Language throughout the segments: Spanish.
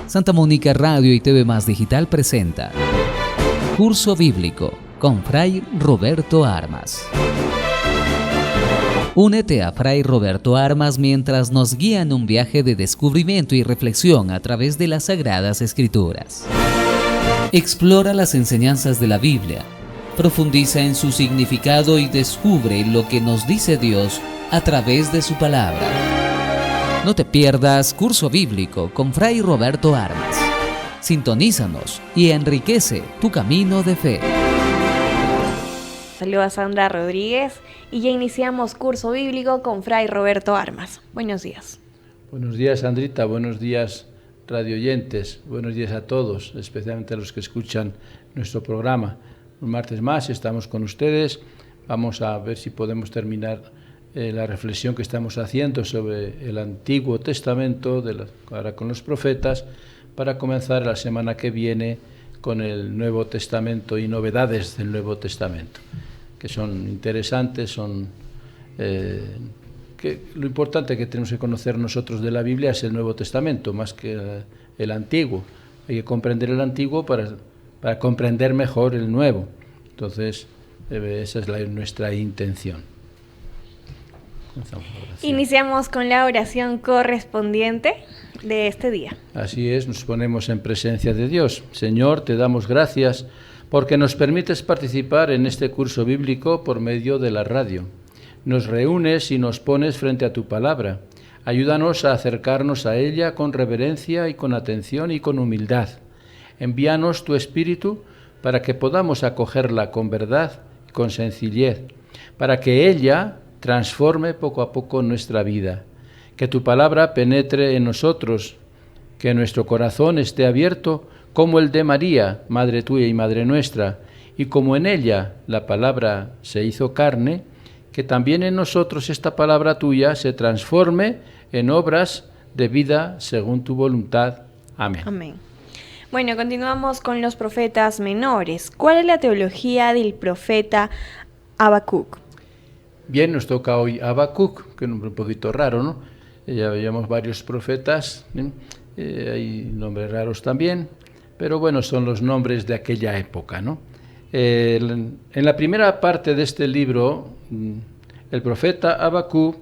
Santa Mónica Radio y TV Más Digital presenta Curso Bíblico con Fray Roberto Armas. Únete a Fray Roberto Armas mientras nos guía en un viaje de descubrimiento y reflexión a través de las Sagradas Escrituras. Explora las enseñanzas de la Biblia, profundiza en su significado y descubre lo que nos dice Dios a través de su palabra. No te pierdas Curso Bíblico con Fray Roberto Armas. Sintonízanos y enriquece tu camino de fe. Saludos a Sandra Rodríguez y ya iniciamos Curso Bíblico con Fray Roberto Armas. Buenos días. Buenos días, Sandrita. Buenos días, radioyentes. Buenos días a todos, especialmente a los que escuchan nuestro programa. Un martes más estamos con ustedes. Vamos a ver si podemos terminar la reflexión que estamos haciendo sobre el Antiguo Testamento, ahora con los profetas, para comenzar la semana que viene con el Nuevo Testamento y novedades del Nuevo Testamento, que son interesantes, que lo importante que tenemos que conocer nosotros de la Biblia es el Nuevo Testamento, más que el Antiguo. Hay que comprender el Antiguo para comprender mejor el Nuevo. Entonces, esa es nuestra intención. Iniciamos con la oración correspondiente de este día. Así es, nos ponemos en presencia de Dios. Señor, te damos gracias porque nos permites participar en este curso bíblico por medio de la radio. Nos reúnes y nos pones frente a tu palabra. Ayúdanos a acercarnos a ella con reverencia y con atención y con humildad. Envíanos tu Espíritu para que podamos acogerla con verdad y con sencillez, para que ella transforme poco a poco nuestra vida. Que tu palabra penetre en nosotros, que nuestro corazón esté abierto como el de María, Madre tuya y Madre nuestra, y como en ella la palabra se hizo carne, que también en nosotros esta palabra tuya se transforme en obras de vida según tu voluntad. Amén. Amén. Bueno, continuamos con los profetas menores. ¿Cuál es la teología del profeta Habacuc? Bien, nos toca hoy Habacuc, que es un nombre un poquito raro, ¿no? Ya veíamos varios profetas, hay nombres raros también, pero bueno, son los nombres de aquella época, ¿no? En la primera parte de este libro, el profeta Habacuc,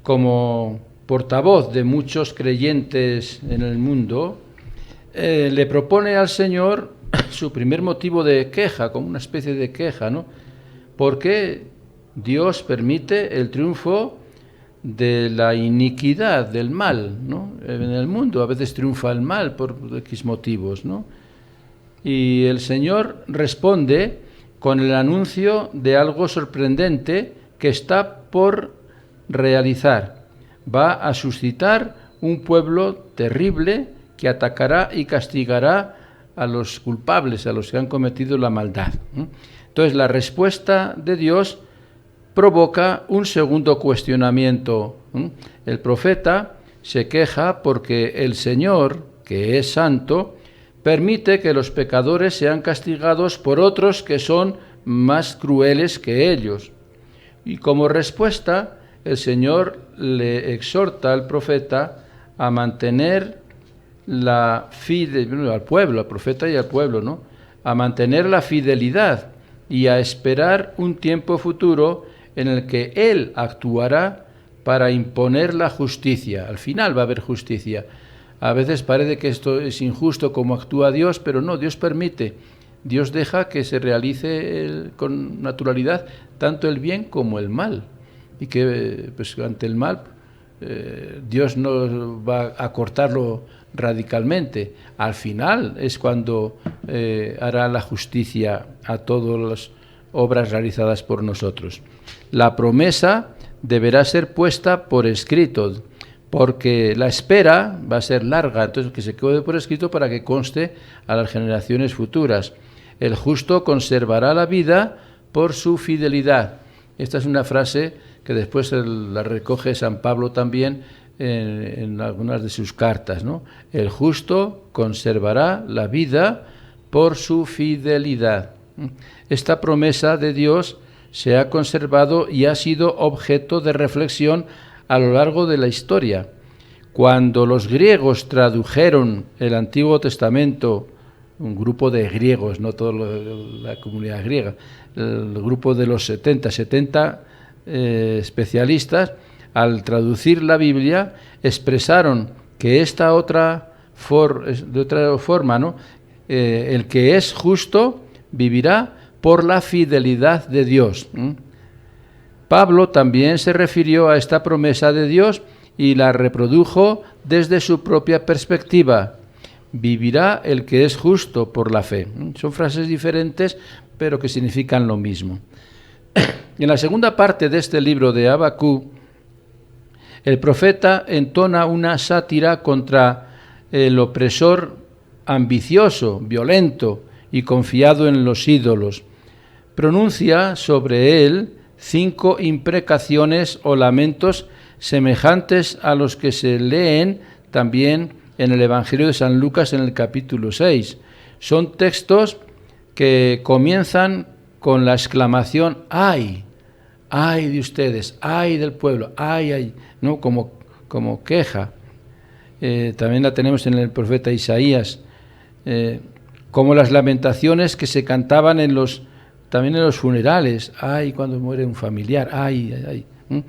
como portavoz de muchos creyentes en el mundo, le propone al Señor su primer motivo de queja, como una especie de queja, ¿no? Porque Dios permite el triunfo de la iniquidad, del mal, ¿no? En el mundo a veces triunfa el mal por X motivos, ¿no? Y el Señor responde con el anuncio de algo sorprendente que está por realizar. Va a suscitar un pueblo terrible que atacará y castigará a los culpables, a los que han cometido la maldad. Entonces, la respuesta de Dios provoca un segundo cuestionamiento. El profeta se queja porque el Señor, que es santo, permite que los pecadores sean castigados por otros que son más crueles que ellos. Y como respuesta, el Señor le exhorta al profeta a mantener la fidelidad, al pueblo, al profeta y al pueblo, ¿no? A mantener la fidelidad y a esperar un tiempo futuro en el que Él actuará para imponer la justicia. Al final va a haber justicia. A veces parece que esto es injusto como actúa Dios, pero no, Dios permite. Dios deja que se realice con naturalidad tanto el bien como el mal. Y que pues, ante el mal Dios no va a cortarlo radicalmente. Al final es cuando hará la justicia a todas las obras realizadas por nosotros. La promesa deberá ser puesta por escrito, porque la espera va a ser larga, entonces que se quede por escrito para que conste a las generaciones futuras. El justo conservará la vida por su fidelidad. Esta es una frase que después la recoge San Pablo también en algunas de sus cartas, ¿no? El justo conservará la vida por su fidelidad. Esta promesa de Dios se ha conservado y ha sido objeto de reflexión a lo largo de la historia. Cuando los griegos tradujeron el Antiguo Testamento, un grupo de griegos, no toda la comunidad griega, el grupo de los 70 especialistas, al traducir la Biblia, expresaron que esta de otra forma, ¿no? El que es justo vivirá por la fidelidad de Dios. Pablo también se refirió a esta promesa de Dios y la reprodujo desde su propia perspectiva. Vivirá el que es justo por la fe. Son frases diferentes, pero que significan lo mismo. En la segunda parte de este libro de Habacuc, el profeta entona una sátira contra el opresor ambicioso, violento y confiado en los ídolos. Pronuncia sobre él 5 imprecaciones o lamentos semejantes a los que se leen también en el Evangelio de San Lucas en el capítulo 6. Son textos que comienzan con la exclamación ¡ay! ¡Ay de ustedes! ¡Ay del pueblo! ¡Ay, ay! ¿No? Como queja. También la tenemos en el profeta Isaías, como las lamentaciones que se cantaban también en los funerales. ¡Ay, cuando muere un familiar! ¡Ay, ay, ay!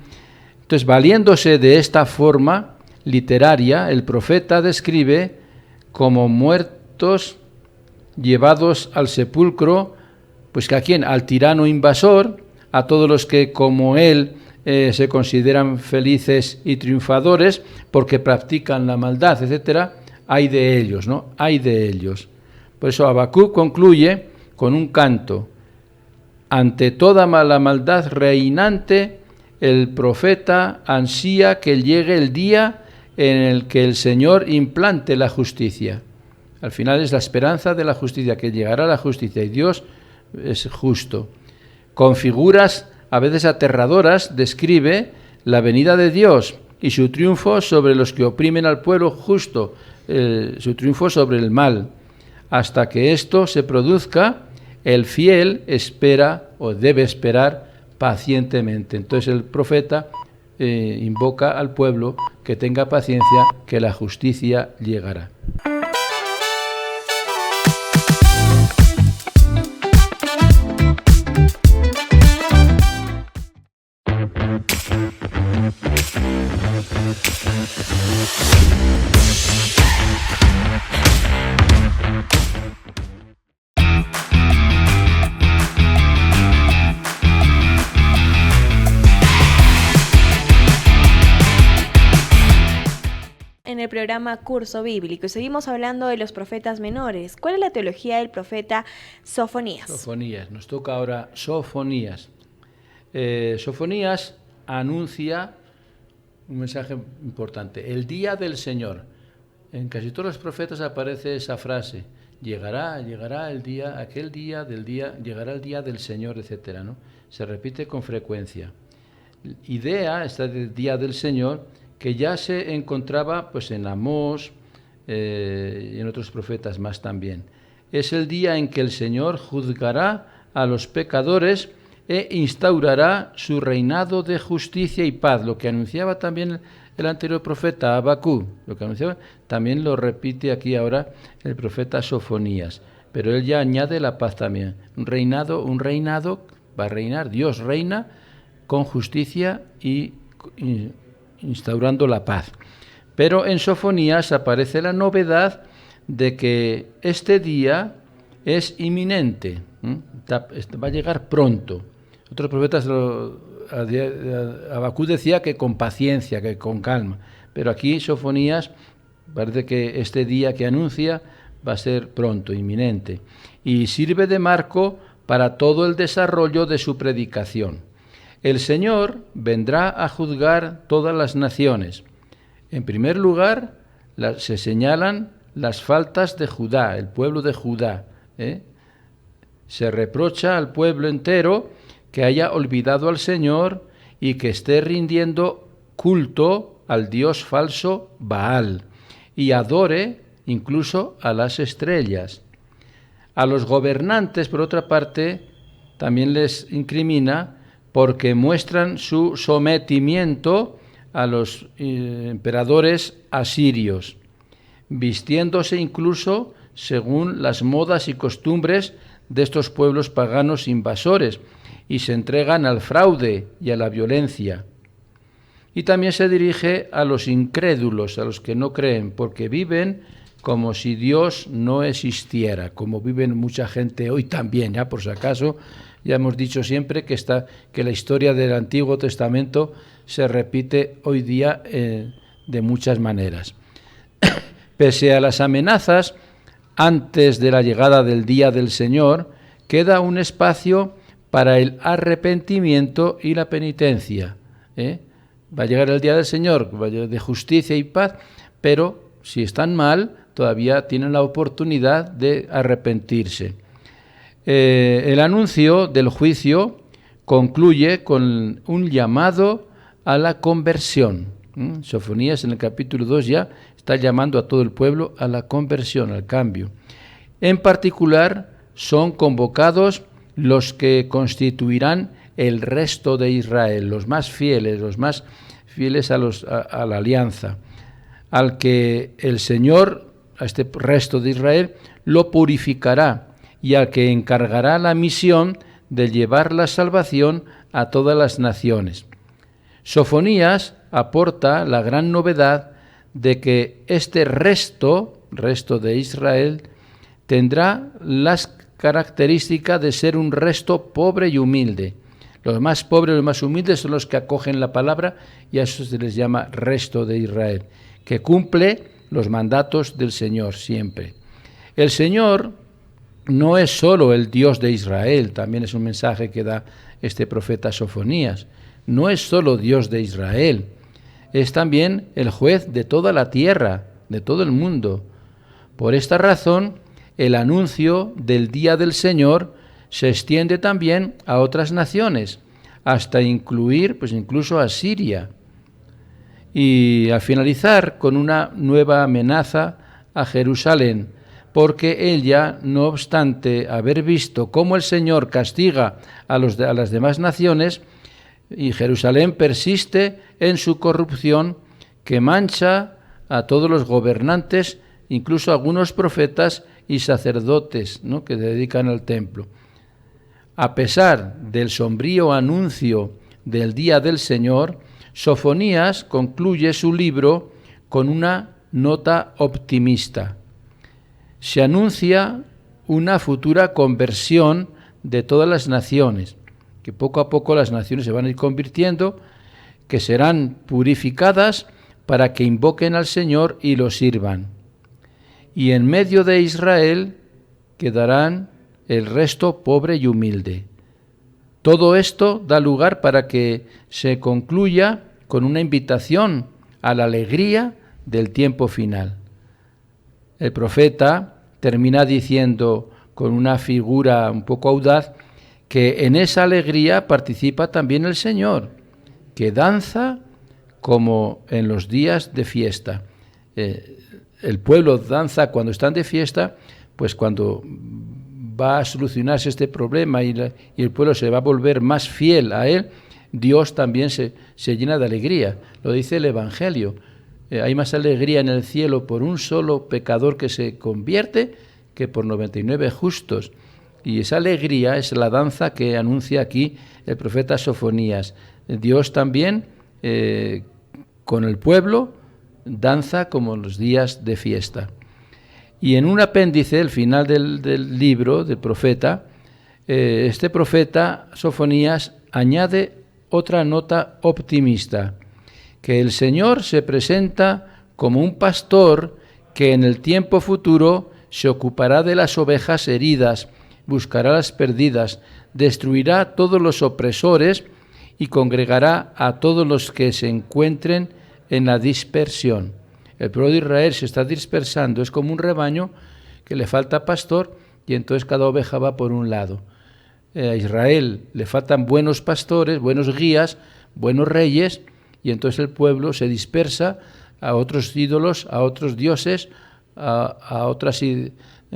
Entonces, valiéndose de esta forma literaria, el profeta describe como muertos llevados al sepulcro, pues que ¿a quién? Al tirano invasor, a todos los que como él se consideran felices y triunfadores porque practican la maldad, etcétera. Hay de ellos, ¿no? Hay de ellos. Por eso Habacuc concluye con un canto. Ante toda la maldad reinante, el profeta ansía que llegue el día en el que el Señor implante la justicia. Al final es la esperanza de la justicia, que llegará la justicia, y Dios es justo. Con figuras a veces aterradoras describe la venida de Dios y su triunfo sobre los que oprimen al pueblo justo, su triunfo sobre el mal. Hasta que esto se produzca, el fiel espera o debe esperar pacientemente. Entonces el profeta invoca al pueblo que tenga paciencia, que la justicia llegará. En el programa Curso Bíblico seguimos hablando de los profetas menores. ¿Cuál es la teología del profeta Sofonías? Sofonías, nos toca ahora Sofonías. Sofonías anuncia un mensaje importante, el día del Señor. En casi todos los profetas aparece esa frase, llegará el día, aquel día del día, llegará el día del Señor, etcétera, ¿no? Se repite con frecuencia. Idea, esta del día del Señor, que ya se encontraba pues en Amós y en otros profetas más también. Es el día en que el Señor juzgará a los pecadores e instaurará su reinado de justicia y paz. Lo que anunciaba también el anterior profeta Habacuc, lo que anunciaba, también lo repite aquí ahora el profeta Sofonías. Pero él ya añade la paz también. Un reinado va a reinar, Dios reina con justicia y instaurando la paz. Pero en Sofonías aparece la novedad de que este día es inminente, va a llegar pronto. Otros profetas, Habacuc decía que con paciencia, que con calma, pero aquí Sofonías parece que este día que anuncia va a ser pronto, inminente, y sirve de marco para todo el desarrollo de su predicación. El Señor vendrá a juzgar todas las naciones. En primer lugar, se señalan las faltas de Judá, el pueblo de Judá. Se reprocha al pueblo entero que haya olvidado al Señor y que esté rindiendo culto al dios falso Baal y adore incluso a las estrellas. A los gobernantes, por otra parte, también les incrimina porque muestran su sometimiento a los emperadores asirios, vistiéndose incluso según las modas y costumbres de estos pueblos paganos invasores, y se entregan al fraude y a la violencia. Y también se dirige a los incrédulos, a los que no creen, porque viven como si Dios no existiera, como viven mucha gente hoy también, ya por si acaso. Ya hemos dicho siempre que la historia del Antiguo Testamento se repite hoy día de muchas maneras. Pese a las amenazas, antes de la llegada del día del Señor, queda un espacio para el arrepentimiento y la penitencia. Va a llegar el día del Señor, de justicia y paz, pero si están mal, todavía tienen la oportunidad de arrepentirse. El anuncio del juicio concluye con un llamado a la conversión. Sofonías en el capítulo 2 ya está llamando a todo el pueblo a la conversión, al cambio. En particular, son convocados los que constituirán el resto de Israel, los más fieles a la alianza, al que el Señor, a este resto de Israel, lo purificará y al que encargará la misión de llevar la salvación a todas las naciones. Sofonías aporta la gran novedad de que este resto de Israel, tendrá las características de ser un resto pobre y humilde. Los más pobres, los más humildes son los que acogen la palabra, y a eso se les llama resto de Israel, que cumple los mandatos del Señor siempre. El Señor no es solo el Dios de Israel, también es un mensaje que da este profeta Sofonías. No es solo Dios de Israel, es también el juez de toda la tierra, de todo el mundo. Por esta razón, el anuncio del día del Señor se extiende también a otras naciones, hasta incluir, incluso a Siria. Y al finalizar con una nueva amenaza a Jerusalén, porque ella, no obstante haber visto cómo el Señor castiga a las demás naciones, y Jerusalén persiste en su corrupción, que mancha a todos los gobernantes, incluso a algunos profetas y sacerdotes, ¿no?, que se dedican al templo. A pesar del sombrío anuncio del día del Señor, Sofonías concluye su libro con una nota optimista. Se anuncia una futura conversión de todas las naciones, que poco a poco las naciones se van a ir convirtiendo, que serán purificadas para que invoquen al Señor y lo sirvan. Y en medio de Israel quedarán el resto pobre y humilde. Todo esto da lugar para que se concluya con una invitación a la alegría del tiempo final. El profeta termina diciendo, con una figura un poco audaz, que en esa alegría participa también el Señor, que danza como en los días de fiesta. El pueblo danza cuando están de fiesta, pues cuando va a solucionarse este problema y el pueblo se va a volver más fiel a él, Dios también se llena de alegría. Lo dice el Evangelio. Hay más alegría en el cielo por un solo pecador que se convierte que por 99 justos. Y esa alegría es la danza que anuncia aquí el profeta Sofonías. Dios también, con el pueblo, danza como en los días de fiesta. Y en un apéndice, el final del libro del profeta, este profeta Sofonías añade otra nota optimista, que el Señor se presenta como un pastor que en el tiempo futuro se ocupará de las ovejas heridas, buscará las perdidas, destruirá a todos los opresores y congregará a todos los que se encuentren en la dispersión. El pueblo de Israel se está dispersando, es como un rebaño que le falta pastor y entonces cada oveja va por un lado. A Israel le faltan buenos pastores, buenos guías, buenos reyes, y entonces el pueblo se dispersa a otros ídolos, a otros dioses, a otras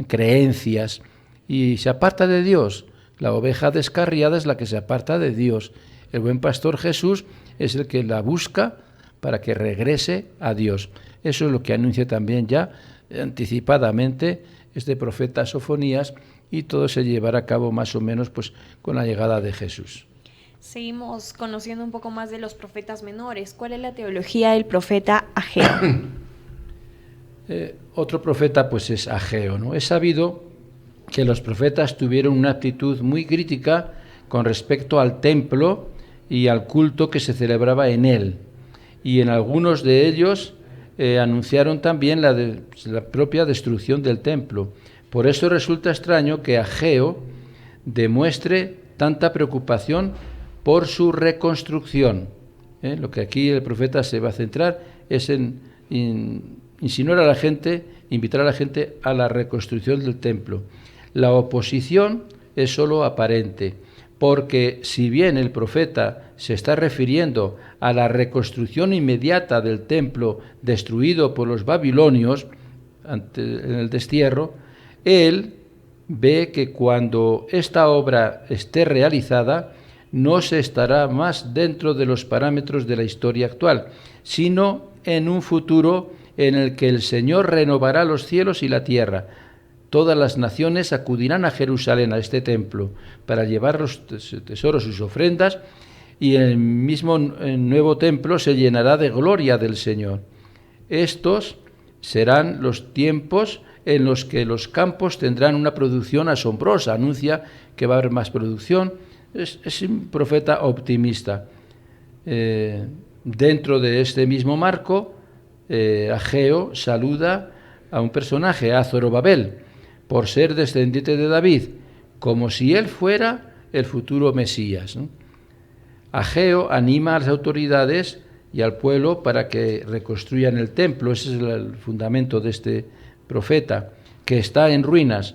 creencias, y se aparta de Dios. La oveja descarriada es la que se aparta de Dios. El buen pastor Jesús es el que la busca para que regrese a Dios. Eso es lo que anuncia también ya anticipadamente este profeta Sofonías, y todo se llevará a cabo más o menos pues con la llegada de Jesús. Seguimos conociendo un poco más de los profetas menores. ¿Cuál es la teología del profeta Ageo? Otro profeta pues es Ageo, ¿no? Es sabido que los profetas tuvieron una actitud muy crítica con respecto al templo y al culto que se celebraba en él, y en algunos de ellos anunciaron también la propia destrucción del templo. Por eso resulta extraño que Ageo demuestre tanta preocupación por su reconstrucción. Lo que aquí el profeta se va a centrar es en insinuar a la gente, invitar a la gente a la reconstrucción del templo. La oposición es solo aparente, porque si bien el profeta se está refiriendo a la reconstrucción inmediata del templo destruido por los babilonios en el destierro, él ve que cuando esta obra esté realizada, no se estará más dentro de los parámetros de la historia actual, sino en un futuro en el que el Señor renovará los cielos y la tierra. Todas las naciones acudirán a Jerusalén, a este templo, para llevar los tesoros, sus ofrendas, y el mismo nuevo templo se llenará de gloria del Señor. Estos serán los tiempos en los que los campos tendrán una producción asombrosa. Anuncia que va a haber más producción. Es un profeta optimista. Dentro de este mismo marco, Ageo saluda a un personaje, a Zorobabel, por ser descendiente de David, como si él fuera el futuro Mesías, ¿no? Ageo anima a las autoridades y al pueblo para que reconstruyan el templo. Ese es el fundamento de este profeta, que está en ruinas,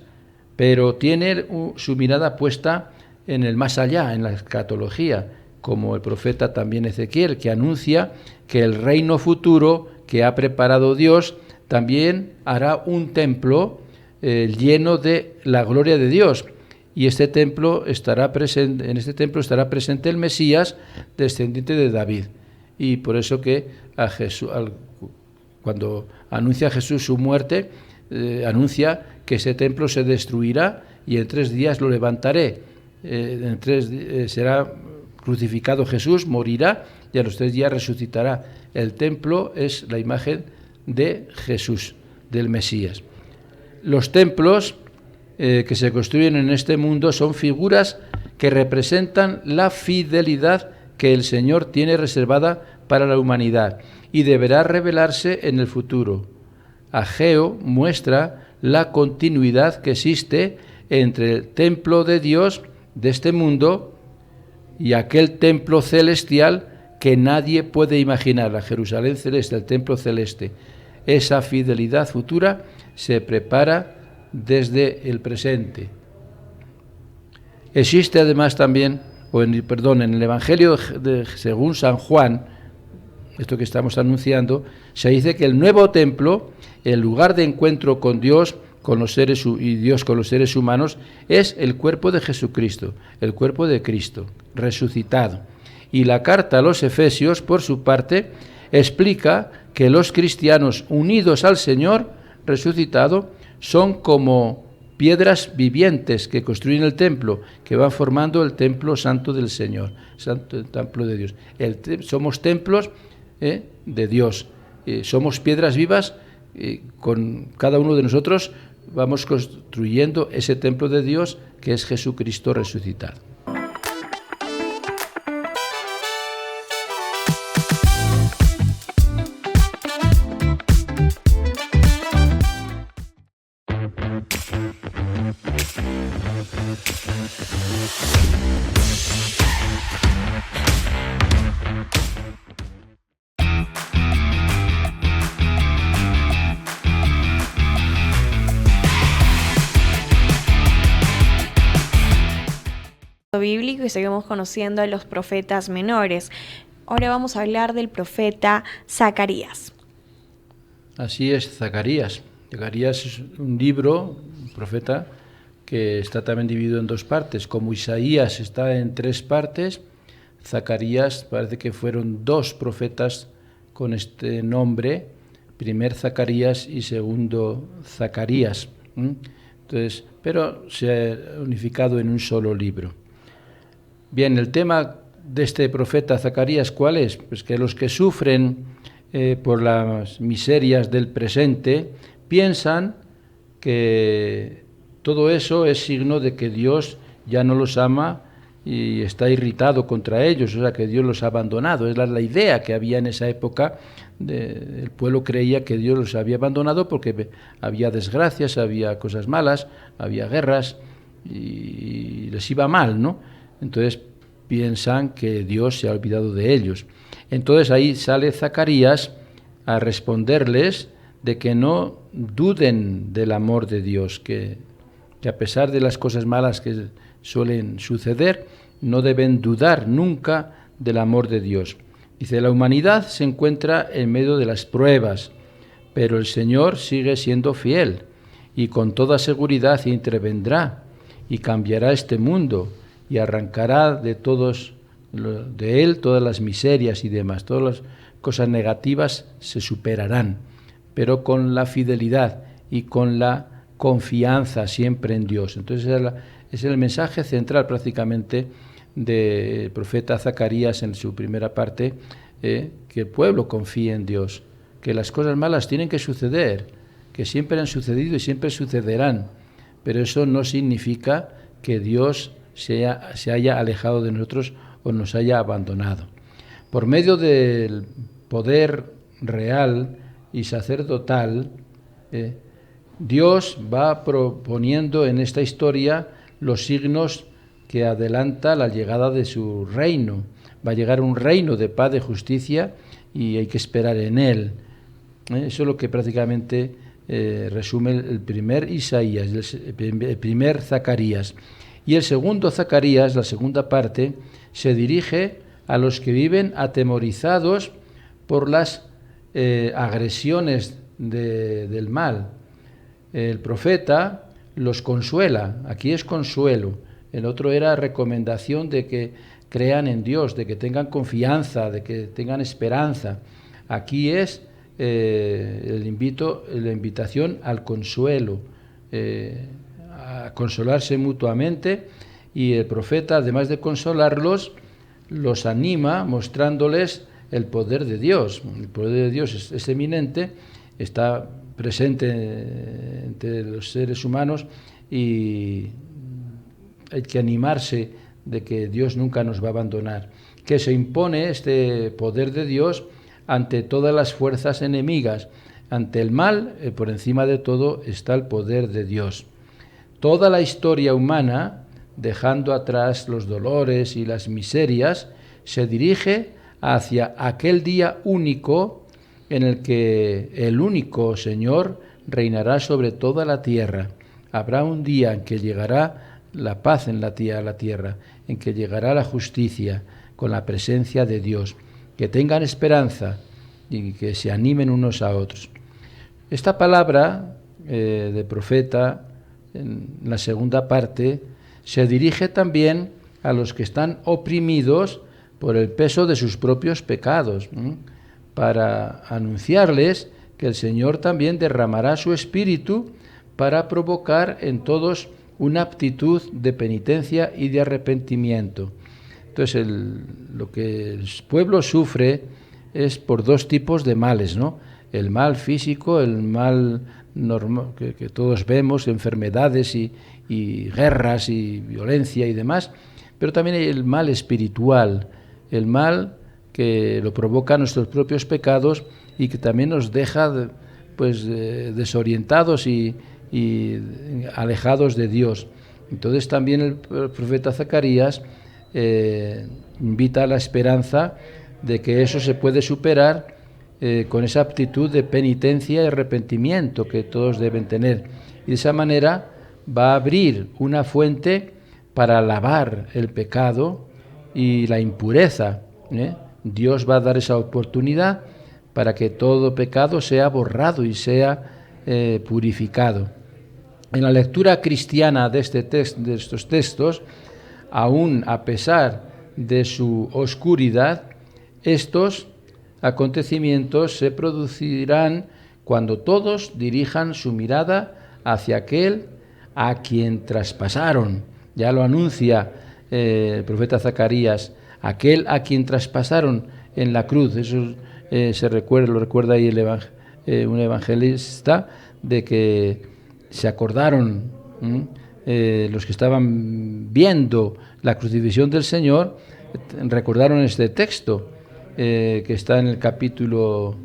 pero tiene su mirada puesta en el más allá, en la escatología, como el profeta también Ezequiel, que anuncia que el reino futuro que ha preparado Dios también hará un templo lleno de la gloria de Dios. Y en este templo estará presente el Mesías, descendiente de David. Y por eso que a Jesús, cuando anuncia a Jesús su muerte, anuncia que ese templo se destruirá y en 3 días lo levantaré. Será crucificado Jesús, morirá y a los 3 días resucitará. El templo es la imagen de Jesús, del Mesías. Los templos que se construyen en este mundo son figuras que representan la fidelidad que el Señor tiene reservada para la humanidad y deberá revelarse en el futuro. Ageo muestra la continuidad que existe entre el templo de Dios de este mundo y aquel templo celestial que nadie puede imaginar, la Jerusalén celeste, el templo celeste. Esa fidelidad futura se prepara desde el presente. Existe además también, en el Evangelio según San Juan, esto que estamos anunciando, se dice que el nuevo templo, el lugar de encuentro con Dios, con los seres y Dios con los seres humanos, es el cuerpo de Jesucristo, el cuerpo de Cristo resucitado. Y la carta a los Efesios, por su parte, explica que los cristianos unidos al Señor resucitado son como piedras vivientes que construyen el templo, que van formando el templo santo del Señor, santo templo de Dios. Somos templos de Dios, somos piedras vivas, con cada uno de nosotros vamos construyendo ese templo de Dios que es Jesucristo resucitado. Bíblico y seguimos conociendo a los profetas menores. Ahora vamos a hablar del profeta Zacarías. Así es, Zacarías. Zacarías es un libro, un profeta, que está también dividido en 2 partes. Como Isaías está en 3 partes, Zacarías parece que fueron 2 profetas con este nombre, primer Zacarías y segundo Zacarías. Entonces, pero se ha unificado en un solo libro. Bien, el tema de este profeta Zacarías, ¿cuál es? Pues que los que sufren por las miserias del presente piensan que todo eso es signo de que Dios ya no los ama y está irritado contra ellos, o sea, que Dios los ha abandonado. Es la idea que había en esa época. El pueblo creía que Dios los había abandonado porque había desgracias, había cosas malas, había guerras y les iba mal, ¿no? Entonces piensan que Dios se ha olvidado de ellos. Entonces ahí sale Zacarías a responderles de que no duden del amor de Dios, que a pesar de las cosas malas que suelen suceder, no deben dudar nunca del amor de Dios. Dice, la humanidad se encuentra en medio de las pruebas, pero el Señor sigue siendo fiel y con toda seguridad intervendrá y cambiará este mundo y arrancará de él todas las miserias y demás. Todas las cosas negativas se superarán, pero con la fidelidad y con la confianza siempre en Dios. Entonces es el mensaje central prácticamente del profeta Zacarías en su primera parte, que el pueblo confíe en Dios, que las cosas malas tienen que suceder, que siempre han sucedido y siempre sucederán, pero eso no significa que Dios se haya alejado de nosotros o nos haya abandonado. Por medio del poder real y sacerdotal, Dios va proponiendo en esta historia los signos que adelanta la llegada de su reino. Va a llegar un reino de paz, de justicia, y hay que esperar en él. Eso es lo que prácticamente resume el primer Isaías, el primer Zacarías. Y el segundo Zacarías, la segunda parte, se dirige a los que viven atemorizados por las agresiones del mal. El profeta los consuela, aquí es consuelo. El otro era recomendación de que crean en Dios, de que tengan confianza, de que tengan esperanza. Aquí es la invitación al consuelo, a consolarse mutuamente, y el profeta, además de consolarlos, los anima mostrándoles el poder de Dios. El poder de Dios es eminente, está presente entre los seres humanos y hay que animarse de que Dios nunca nos va a abandonar, que se impone este poder de Dios ante todas las fuerzas enemigas, ante el mal, por encima de todo está el poder de Dios. Toda la historia humana, dejando atrás los dolores y las miserias, se dirige hacia aquel día único en el que el único Señor reinará sobre toda la tierra. Habrá un día en que llegará la paz en la tierra, en que llegará la justicia con la presencia de Dios. Que tengan esperanza y que se animen unos a otros. Esta palabra de profeta, en la segunda parte, se dirige también a los que están oprimidos por el peso de sus propios pecados, para anunciarles que el Señor también derramará su espíritu para provocar en todos una actitud de penitencia y de arrepentimiento. Entonces, lo que el pueblo sufre es por dos tipos de males, ¿no? El mal físico, el mal normal que todos vemos, enfermedades y guerras y violencia y demás, pero también hay el mal espiritual, el mal que lo provocan nuestros propios pecados y que también nos deja desorientados y alejados de Dios. Entonces también el profeta Zacarías invita a la esperanza de que eso se puede superar con esa actitud de penitencia y arrepentimiento que todos deben tener. Y de esa manera va a abrir una fuente para lavar el pecado y la impureza. Dios va a dar esa oportunidad para que todo pecado sea borrado y sea purificado. En la lectura cristiana de estos textos, aún a pesar de su oscuridad, estos acontecimientos se producirán cuando todos dirijan su mirada hacia aquel a quien traspasaron. Ya lo anuncia el profeta Zacarías, aquel a quien traspasaron en la cruz. Eso lo recuerda ahí un evangelista, de que se acordaron los que estaban viendo la crucifixión del Señor, recordaron este texto que está en el capítulo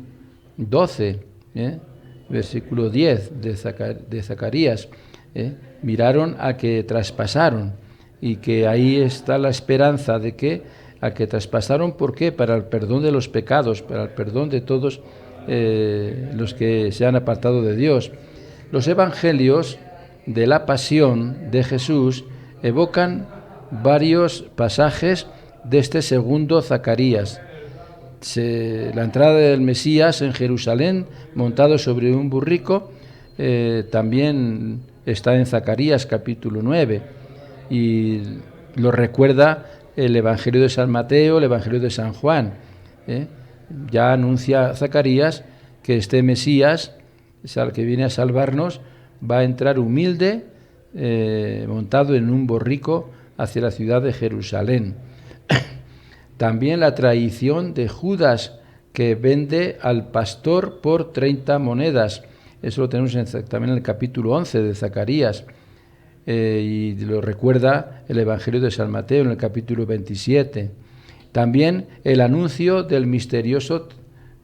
12, versículo 10 de Zacarías. Miraron a que traspasaron, y que ahí está la esperanza de que a que traspasaron, ¿por qué? Para el perdón de los pecados, para el perdón de todos los que se han apartado de Dios. Los evangelios de la pasión de Jesús evocan varios pasajes de este segundo Zacarías. La entrada del Mesías en Jerusalén montado sobre un burrico también está en Zacarías capítulo 9, y lo recuerda el Evangelio de San Mateo, el Evangelio de San Juan. Ya anuncia Zacarías que este Mesías, el que viene a salvarnos, va a entrar humilde, montado en un borrico, hacia la ciudad de Jerusalén. También la traición de Judas, que vende al pastor por 30 monedas. Eso lo tenemos también en el capítulo 11 de Zacarías. Y lo recuerda el Evangelio de San Mateo en el capítulo 27. También el anuncio del misterioso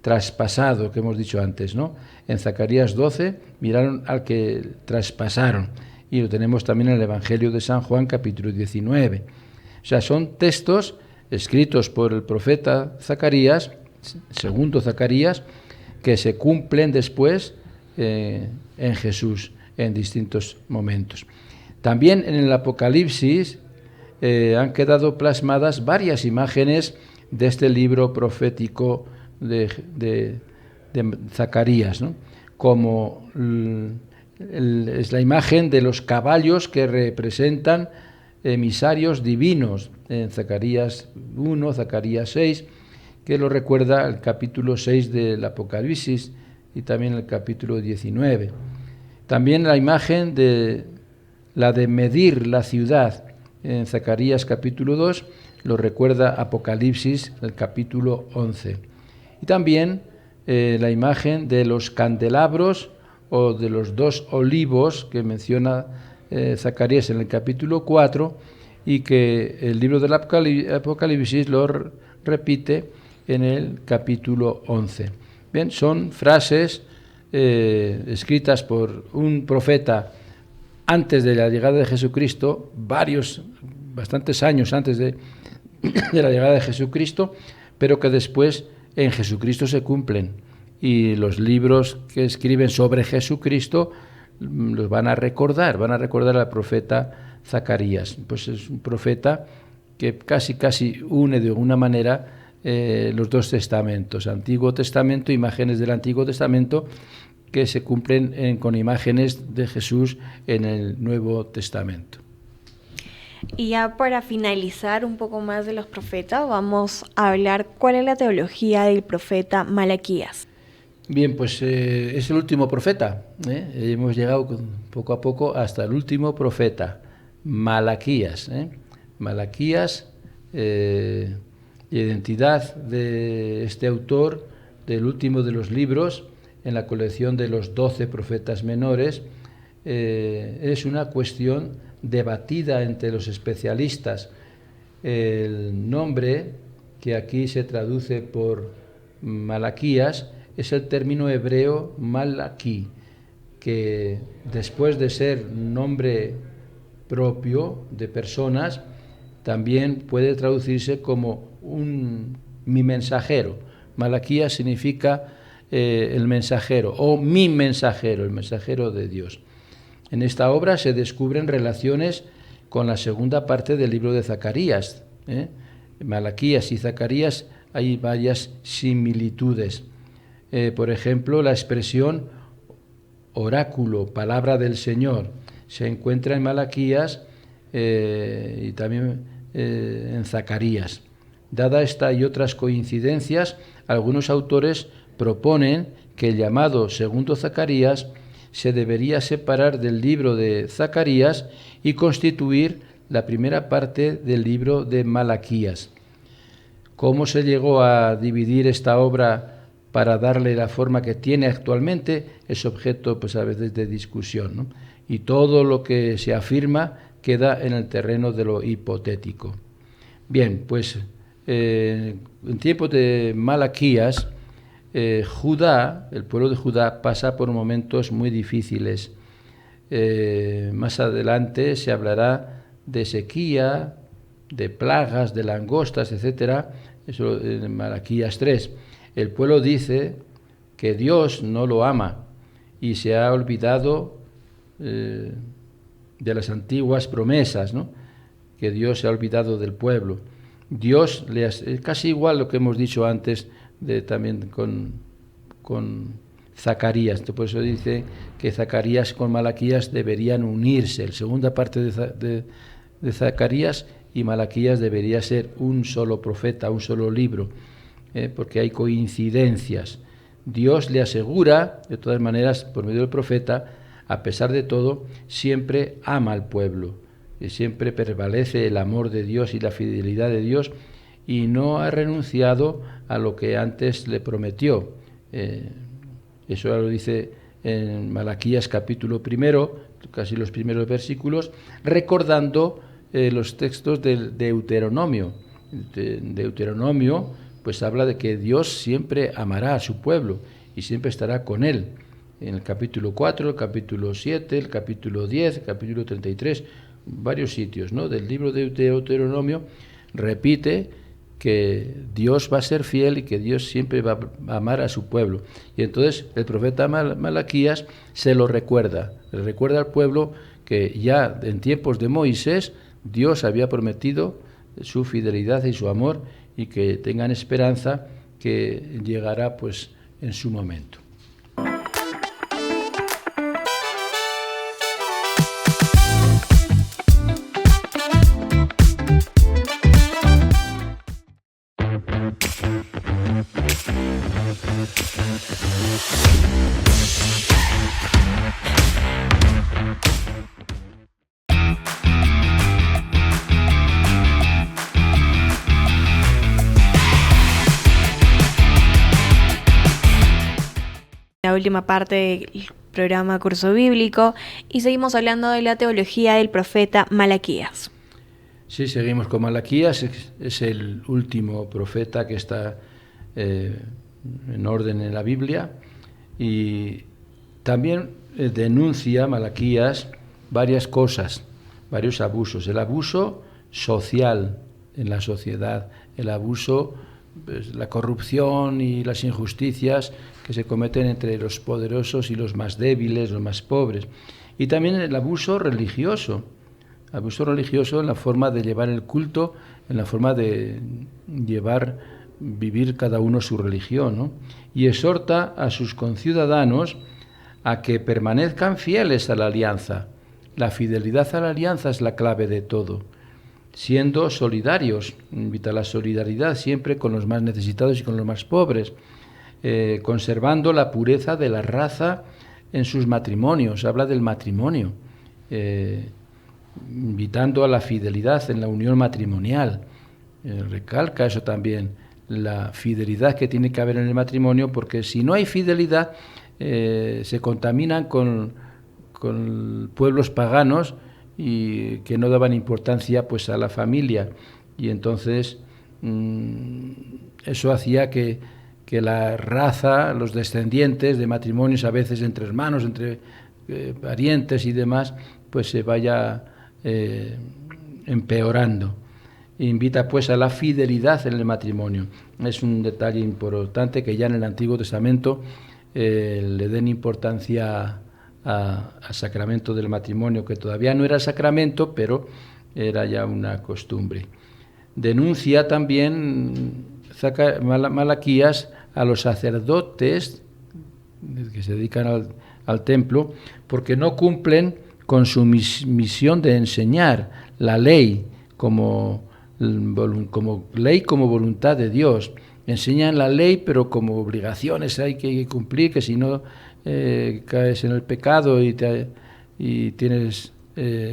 traspasado que hemos dicho antes, ¿no? En Zacarías 12 miraron al que traspasaron, y lo tenemos también en el Evangelio de San Juan capítulo 19. O sea, son textos escritos por el profeta Zacarías, segundo Zacarías, que se cumplen después en Jesús en distintos momentos. También en el Apocalipsis han quedado plasmadas varias imágenes de este libro profético de Zacarías, ¿no? Como es la imagen de los caballos que representan emisarios divinos en Zacarías 1, Zacarías 6, que lo recuerda el capítulo 6 del Apocalipsis y también el capítulo 19. También la imagen de la de medir la ciudad en Zacarías capítulo 2 lo recuerda Apocalipsis el capítulo 11. Y también la imagen de los candelabros o de los 2 olivos que menciona Zacarías en el capítulo 4, y que el libro del Apocalipsis lo repite en el capítulo 11. Bien, son frases escritas por un profeta antes de la llegada de Jesucristo, bastantes años antes de la llegada de Jesucristo, pero que después en Jesucristo se cumplen. Y los libros que escriben sobre Jesucristo los van a recordar al profeta Zacarías. Pues es un profeta que casi une de alguna manera los dos testamentos, Antiguo Testamento, imágenes del Antiguo Testamento que se cumplen con imágenes de Jesús en el Nuevo Testamento. Y ya para finalizar un poco más de los profetas, vamos a hablar cuál es la teología del profeta Malaquías. Bien, pues es el último profeta. Hemos llegado poco a poco hasta el último profeta, Malaquías. Malaquías, identidad de este autor, del último de los libros, en la colección de los 12 profetas menores, es una cuestión debatida entre los especialistas. El nombre que aquí se traduce por Malaquías es el término hebreo Malaquí, que después de ser nombre propio de personas, también puede traducirse como mi mensajero. Malaquías significa el mensajero o mi mensajero, el mensajero de Dios. En esta obra se descubren relaciones con la segunda parte del libro de Zacarías. Malaquías y Zacarías hay varias similitudes. Por ejemplo, la expresión oráculo, palabra del Señor, se encuentra en Malaquías y también en Zacarías. Dada esta y otras coincidencias, algunos autores proponen que el llamado segundo Zacarías se debería separar del libro de Zacarías y constituir la primera parte del libro de Malaquías. ¿Cómo se llegó a dividir esta obra para darle la forma que tiene actualmente? Es objeto, pues, a veces de discusión, ¿no? Y todo lo que se afirma queda en el terreno de lo hipotético. Bien, pues en tiempos de Malaquías, Judá, el pueblo de Judá, pasa por momentos muy difíciles. Más adelante se hablará de sequía, de plagas, de langostas, etcétera. Eso en Malaquías 3. El pueblo dice que Dios no lo ama y se ha olvidado de las antiguas promesas, ¿no? Que Dios se ha olvidado del pueblo. Dios es casi igual lo que hemos dicho antes también con Zacarías. Por eso dice que Zacarías con Malaquías deberían unirse. La segunda parte de Zacarías y Malaquías debería ser un solo profeta, un solo libro, porque hay coincidencias. Dios le asegura, de todas maneras, por medio del profeta, a pesar de todo, siempre ama al pueblo, y siempre prevalece el amor de Dios y la fidelidad de Dios, y no ha renunciado a lo que antes le prometió. Eso lo dice en Malaquías capítulo 1, casi los primeros versículos, recordando los textos del Deuteronomio. Deuteronomio pues habla de que Dios siempre amará a su pueblo y siempre estará con él. En el capítulo 4, el capítulo 7, el capítulo 10, el capítulo 33, varios sitios, ¿no?, del libro de Deuteronomio, repite que Dios va a ser fiel y que Dios siempre va a amar a su pueblo. Y entonces el profeta Malaquías se lo recuerda, le recuerda al pueblo que ya en tiempos de Moisés Dios había prometido su fidelidad y su amor y que tengan esperanza que llegará pues en su momento. La última parte del programa Curso Bíblico y seguimos hablando de la teología del profeta Malaquías. Sí, seguimos con Malaquías, es el último profeta que está en orden en la Biblia y también denuncia Malaquías varias cosas, varios abusos. El abuso social en la sociedad, el abuso, pues, la corrupción y las injusticias que se cometen entre los poderosos y los más débiles, los más pobres. Y también el abuso religioso en la forma de llevar el culto, en la forma de vivir cada uno su religión, ¿no? Y exhorta a sus conciudadanos a que permanezcan fieles a la alianza. La fidelidad a la alianza es la clave de todo. Siendo solidarios, invita a la solidaridad siempre con los más necesitados y con los más pobres, conservando la pureza de la raza en sus matrimonios, habla del matrimonio, invitando a la fidelidad en la unión matrimonial, recalca eso también, la fidelidad que tiene que haber en el matrimonio, porque si no hay fidelidad se contaminan con pueblos paganos y que no daban importancia pues a la familia, y entonces eso hacía que la raza, los descendientes de matrimonios a veces entre hermanos, entre parientes y demás, pues se vaya empeorando. Invita pues a la fidelidad en el matrimonio. Es un detalle importante que ya en el Antiguo Testamento le den importancia al sacramento del matrimonio, que todavía no era sacramento, pero era ya una costumbre. Denuncia también Malaquías a los sacerdotes que se dedican al templo, porque no cumplen con su misión de enseñar la ley como ley, como voluntad de Dios. enseñan la ley, pero como obligaciones hay que cumplir, que si no caes en el pecado y tienes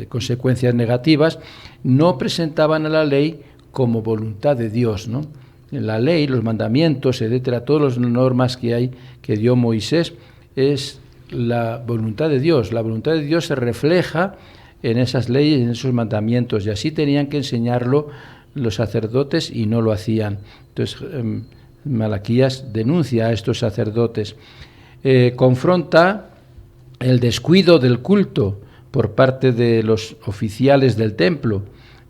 consecuencias negativas. No presentaban a la ley como voluntad de Dios, ¿no? La ley, los mandamientos, etcétera, todas las normas que hay, que dio Moisés, es la voluntad de Dios. La voluntad de Dios se refleja en esas leyes, en esos mandamientos, y así tenían que enseñarlo los sacerdotes y no lo hacían. Entonces, Malaquías denuncia a estos sacerdotes, confronta el descuido del culto por parte de los oficiales del templo.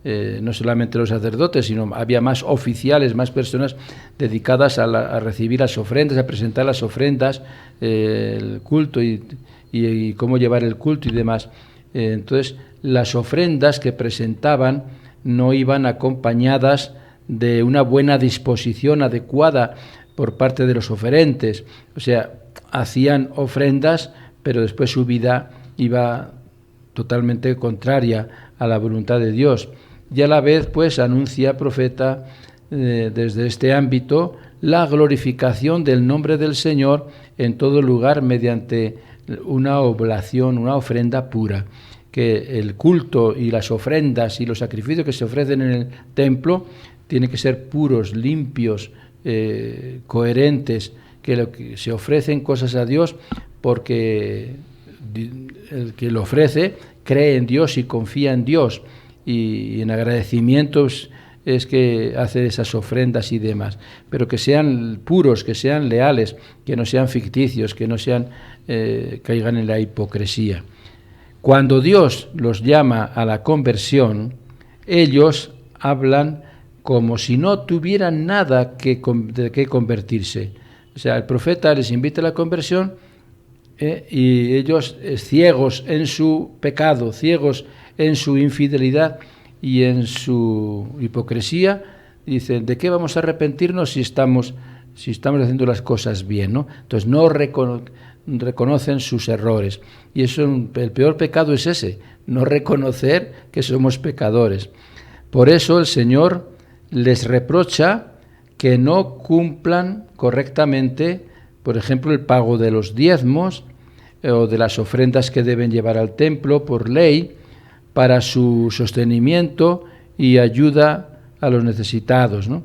No solamente los sacerdotes, sino había más oficiales, más personas dedicadas a recibir las ofrendas, a presentar las ofrendas, el culto y cómo llevar el culto y demás. Entonces, las ofrendas que presentaban no iban acompañadas de una buena disposición adecuada por parte de los oferentes. O sea, hacían ofrendas, pero después su vida iba totalmente contraria a la voluntad de Dios. Y a la vez, pues, anuncia profeta desde este ámbito la glorificación del nombre del Señor en todo lugar mediante una oblación, una ofrenda pura. Que el culto y las ofrendas y los sacrificios que se ofrecen en el templo tienen que ser puros, limpios, coherentes, que lo que se ofrecen cosas a Dios porque el que lo ofrece cree en Dios y confía en Dios, y en agradecimientos es que hace esas ofrendas y demás, pero que sean puros, que sean leales, que no sean ficticios, que no sean caigan en la hipocresía. Cuando Dios los llama a la conversión, ellos hablan como si no tuvieran nada de qué convertirse. O sea, el profeta les invita a la conversión y ellos, ciegos en su pecado, ciegos en su infidelidad y en su hipocresía, dicen, ¿de qué vamos a arrepentirnos si estamos haciendo las cosas bien, ¿no? Entonces no reconocen sus errores. Y eso, el peor pecado es ese, no reconocer que somos pecadores. Por eso el Señor les reprocha que no cumplan correctamente, por ejemplo, el pago de los diezmos o de las ofrendas que deben llevar al templo por ley, para su sostenimiento y ayuda a los necesitados, ¿no?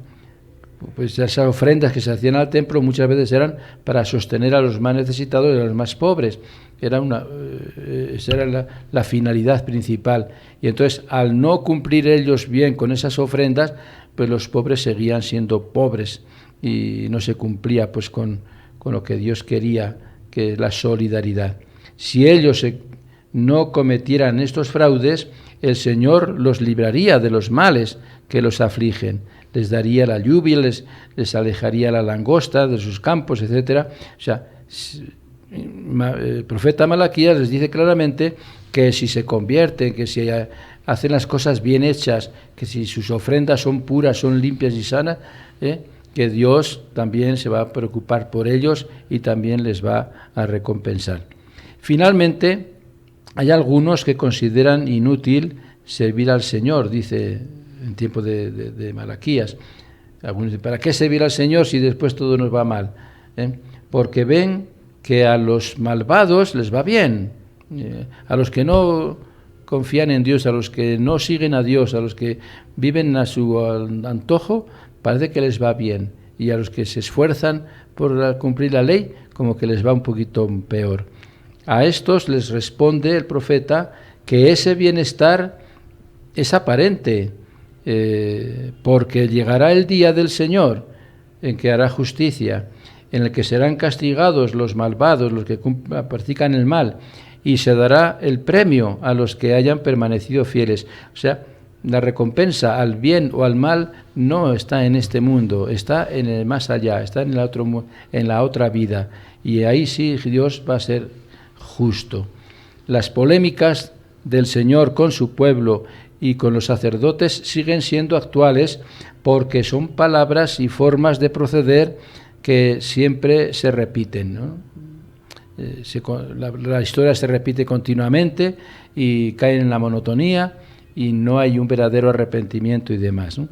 Pues esas ofrendas que se hacían al templo muchas veces eran para sostener a los más necesitados y a los más pobres. Esa era la finalidad principal. Y entonces, al no cumplir ellos bien con esas ofrendas, pues los pobres seguían siendo pobres y no se cumplía pues con lo que Dios quería, que es la solidaridad. Si ellos no cometieran estos fraudes, el Señor los libraría de los males que los afligen. Les daría la lluvia, les alejaría la langosta de sus campos, etc. O sea, el profeta Malaquías les dice claramente que si se convierten, que si hacen las cosas bien hechas, que si sus ofrendas son puras, son limpias y sanas, que Dios también se va a preocupar por ellos y también les va a recompensar. Finalmente, hay algunos que consideran inútil servir al Señor, dice en tiempo de Malaquías. Algunos dicen, ¿para qué servir al Señor si después todo nos va mal? Porque ven que a los malvados les va bien, a los que no confían en Dios, a los que no siguen a Dios, a los que viven a su antojo, parece que les va bien, y a los que se esfuerzan por cumplir la ley, como que les va un poquito peor. A estos les responde el profeta que ese bienestar es aparente, porque llegará el día del Señor en que hará justicia, en el que serán castigados los malvados, los que practican el mal, y se dará el premio a los que hayan permanecido fieles. O sea, la recompensa al bien o al mal no está en este mundo, está en el más allá, está en la otra vida, y ahí sí Dios va a ser justo. Las polémicas del Señor con su pueblo y con los sacerdotes siguen siendo actuales porque son palabras y formas de proceder que siempre se repiten, ¿no? La historia se repite continuamente y caen en la monotonía y no hay un verdadero arrepentimiento y demás, ¿no?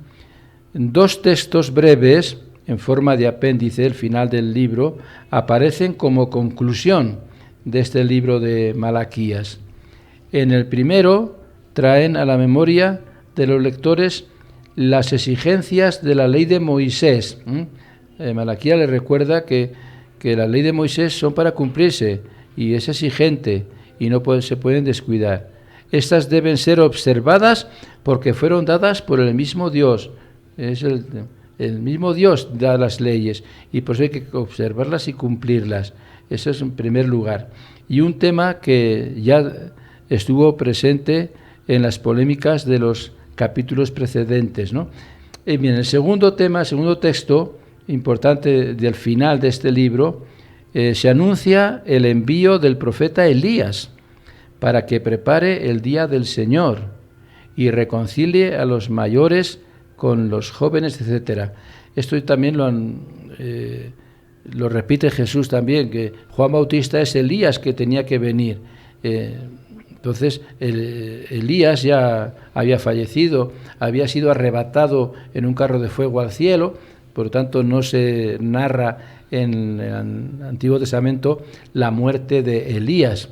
Dos textos breves en forma de apéndice, el final del libro, aparecen como conclusión de este libro de Malaquías. En el primero traen a la memoria de los lectores las exigencias de la ley de Moisés. Malaquías les recuerda que la ley de Moisés son para cumplirse y es exigente y no se pueden descuidar. Estas deben ser observadas porque fueron dadas por el mismo Dios. Es el mismo Dios da las leyes y por eso hay que observarlas y cumplirlas. Eso es en primer lugar. Y un tema que ya estuvo presente en las polémicas de los capítulos precedentes, ¿no? Bien, el segundo tema, el segundo texto importante del final de este libro, se anuncia el envío del profeta Elías para que prepare el día del Señor y reconcilie a los mayores con los jóvenes, etcétera. Esto también lo repite Jesús también, que Juan Bautista es Elías que tenía que venir. Entonces, Elías ya había fallecido, había sido arrebatado en un carro de fuego al cielo, por lo tanto no se narra en el Antiguo Testamento la muerte de Elías.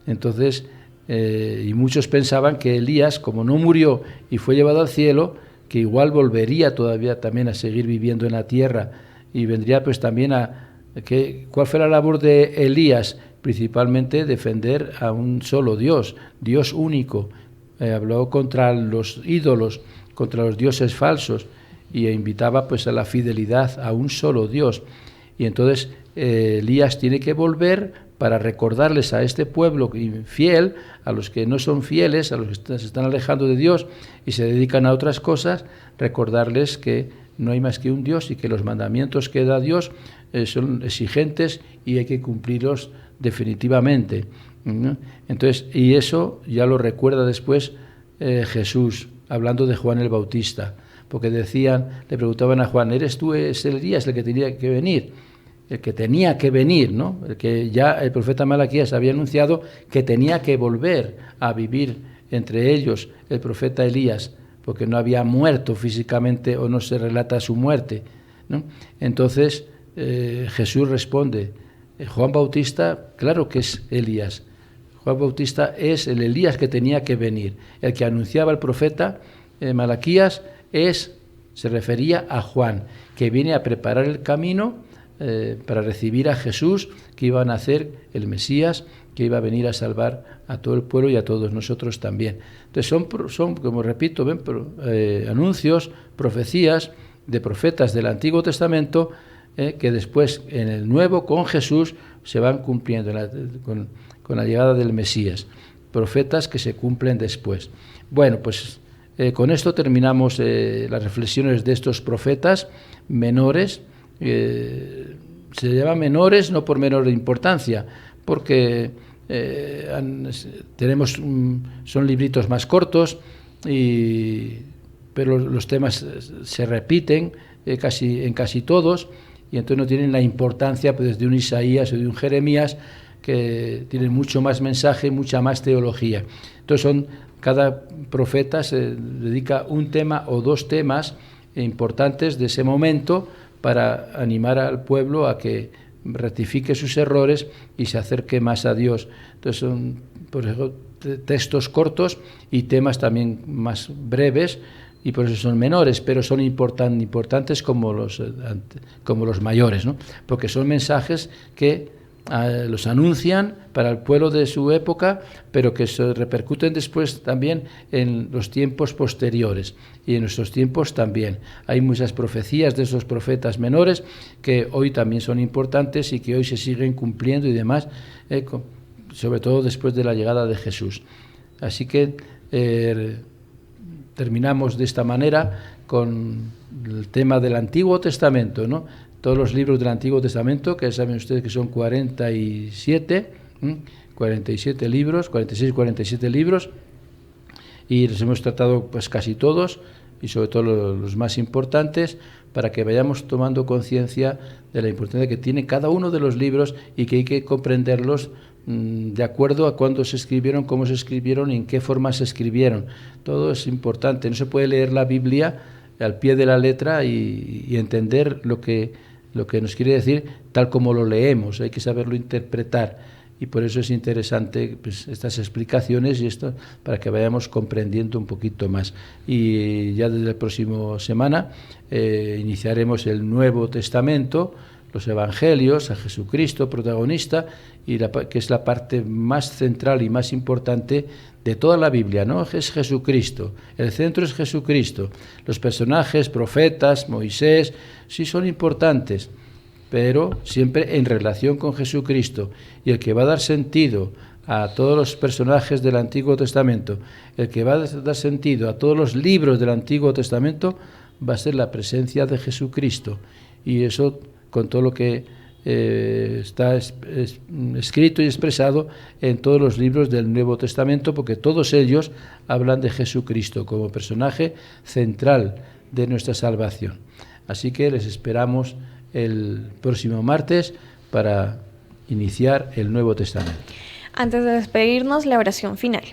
Entonces, y muchos pensaban que Elías, como no murió y fue llevado al cielo, que igual volvería todavía también a seguir viviendo en la tierra y vendría pues también ¿cuál fue la labor de Elías? Principalmente defender a un solo Dios, Dios único. Habló contra los ídolos, contra los dioses falsos y invitaba pues a la fidelidad a un solo Dios. Y entonces Elías tiene que volver para recordarles a este pueblo infiel, a los que no son fieles, a los que se están alejando de Dios y se dedican a otras cosas, recordarles que no hay más que un Dios y que los mandamientos que da Dios son exigentes y hay que cumplirlos definitivamente. Entonces, y eso ya lo recuerda después Jesús, hablando de Juan el Bautista, porque le preguntaban a Juan, ¿eres tú ese Elías el que tenía que venir? El que tenía que venir, ¿no? El que ya el profeta Malaquías había anunciado que tenía que volver a vivir entre ellos el profeta Elías, porque no había muerto físicamente o no se relata su muerte, ¿no? Entonces Jesús responde, Juan Bautista, claro que es Elías. Juan Bautista es el Elías que tenía que venir. El que anunciaba el profeta Malaquías se refería a Juan, que viene a preparar el camino para recibir a Jesús, que iba a nacer el Mesías, que iba a venir a salvar a todo el pueblo y a todos nosotros también. Entonces son como repito, anuncios, profecías de profetas del Antiguo Testamento que después en el Nuevo con Jesús se van cumpliendo con la llegada del Mesías. Profetas que se cumplen después. Bueno, pues con esto terminamos las reflexiones de estos profetas menores. Se llaman menores no por menor importancia, porque son libritos más cortos, pero los temas se repiten en casi todos, y entonces no tienen la importancia pues, de un Isaías o de un Jeremías, que tienen mucho más mensaje, mucha más teología. Entonces cada profeta se dedica un tema o dos temas importantes de ese momento para animar al pueblo a que rectifique sus errores y se acerque más a Dios. Entonces son, por ejemplo, textos cortos y temas también más breves, y por eso son menores, pero son importantes como los mayores, ¿no? Porque son mensajes que los anuncian para el pueblo de su época, pero que se repercuten después también en los tiempos posteriores y en nuestros tiempos también. Hay muchas profecías de esos profetas menores que hoy también son importantes y que hoy se siguen cumpliendo y demás, sobre todo después de la llegada de Jesús. Así que terminamos de esta manera con el tema del Antiguo Testamento, ¿no? Todos los libros del Antiguo Testamento, que saben ustedes que son 47 libros, 46, 47 libros, y los hemos tratado pues casi todos, y sobre todo los más importantes, para que vayamos tomando conciencia de la importancia que tiene cada uno de los libros y que hay que comprenderlos de acuerdo a cuándo se escribieron, cómo se escribieron y en qué forma se escribieron. Todo es importante. No se puede leer la Biblia al pie de la letra y entender lo que nos quiere decir tal como lo leemos. Hay que saberlo interpretar, y por eso es interesante pues, estas explicaciones y esto, para que vayamos comprendiendo un poquito más. Y ya desde la próxima semana iniciaremos el Nuevo Testamento, los Evangelios, a Jesucristo protagonista, que es la parte más central y más importante de toda la Biblia, ¿no? Es Jesucristo, el centro es Jesucristo. Los personajes, profetas, Moisés, sí son importantes, pero siempre en relación con Jesucristo. Y el que va a dar sentido a todos los personajes del Antiguo Testamento, el que va a dar sentido a todos los libros del Antiguo Testamento, va a ser la presencia de Jesucristo. Y eso, con todo lo que está escrito y expresado en todos los libros del Nuevo Testamento, porque todos ellos hablan de Jesucristo como personaje central de nuestra salvación. Así que les esperamos el próximo martes para iniciar el Nuevo Testamento. Antes de despedirnos, la oración final.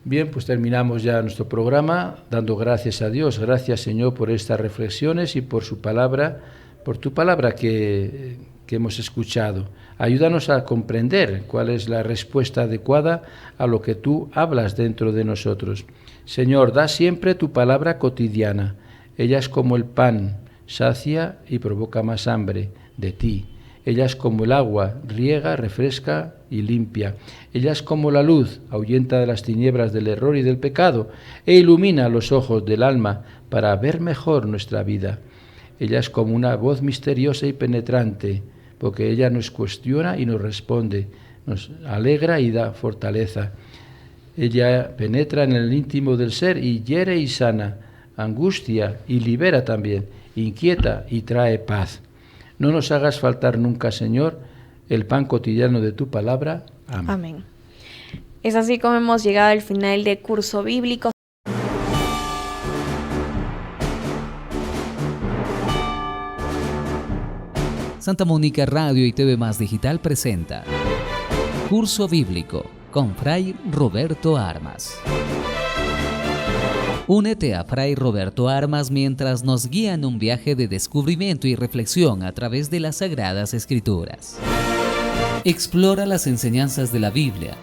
Bien, pues terminamos ya nuestro programa dando gracias a Dios. Gracias, Señor, por estas reflexiones y por su palabra, por tu palabra que hemos escuchado. Ayúdanos a comprender cuál es la respuesta adecuada a lo que tú hablas dentro de nosotros. Señor, da siempre tu palabra cotidiana. Ella es como el pan, sacia y provoca más hambre de ti. Ella es como el agua, riega, refresca y limpia. Ella es como la luz, ahuyenta de las tinieblas del error y del pecado, e ilumina los ojos del alma para ver mejor nuestra vida. Ella es como una voz misteriosa y penetrante, porque ella nos cuestiona y nos responde, nos alegra y da fortaleza. Ella penetra en el íntimo del ser y hiere y sana, angustia y libera también, inquieta y trae paz. No nos hagas faltar nunca, Señor, el pan cotidiano de tu palabra. Amén. Amén. Es así como hemos llegado al final de Curso Bíblico. Santa Mónica Radio y TV Más Digital presenta Curso Bíblico con Fray Roberto Armas. Únete a Fray Roberto Armas mientras nos guía en un viaje de descubrimiento y reflexión a través de las Sagradas Escrituras. Explora las enseñanzas de la Biblia,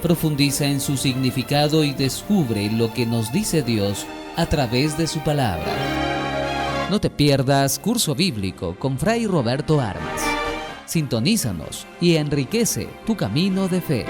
profundiza en su significado y descubre lo que nos dice Dios a través de su palabra. No te pierdas Curso Bíblico con Fray Roberto Armas. Sintonízanos y enriquece tu camino de fe.